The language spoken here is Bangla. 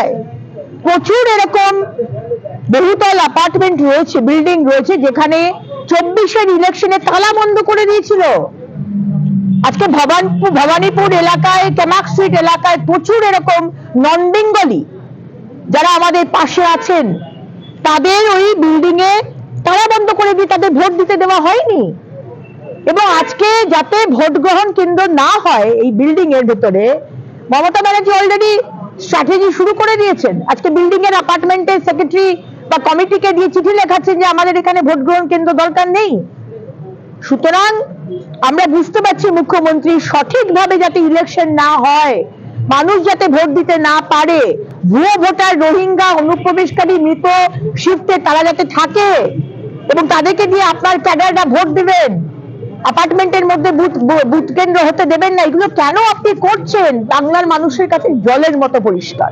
এলাকায় প্রচুর এরকম বহুতল অ্যাপার্টমেন্ট রয়েছে, বিল্ডিং রয়েছে, যেখানে 24-এর ইলেকশনে তালা বন্ধ করে দিয়েছিল। আজকে ভবানীপুর এলাকায়, ক্যামাক স্ট্রিট এলাকায় প্রচুর এরকম নন বেঙ্গলি যারা আমাদের পাশে আছেন, তাদের ওই বিল্ডিং এ তালা বন্ধ করে দিয়ে তাদের ভোট দিতে দেওয়া হয়নি। এবং আজকে যাতে ভোট গ্রহণ কেন্দ্র না হয় এই বিল্ডিং এর ভেতরে, মমতা ব্যানার্জি অলরেডি স্ট্র্যাটেজি শুরু করে দিয়েছেন। আজকে বিল্ডিং এর অ্যাপার্টমেন্টের সেক্রেটারি বা কমিটিকে দিয়ে চিঠি লেখাচ্ছেন যে আমাদের এখানে ভোট গ্রহণ কেন্দ্র দরকার নেই। সুতরাং আমরা বুঝতে পারছি মুখ্যমন্ত্রী সঠিকভাবে যাতে ইলেকশন না হয়, মানুষ যাতে ভোট দিতে না পারে, ভুয়ো ভোটার, রোহিঙ্গা, অনুপ্রবেশকারী, মৃত শিফটে তারা যাতে থাকে এবং তাদেরকে দিয়ে আপনার ক্যাডাররা ভোট দেবেন, অ্যাপার্টমেন্টের মধ্যে বুথ কেন্দ্র হতে দেবেন না, এগুলো কেন আপনি করছেন বাংলার মানুষের কাছে জলের মতো পরিষ্কার।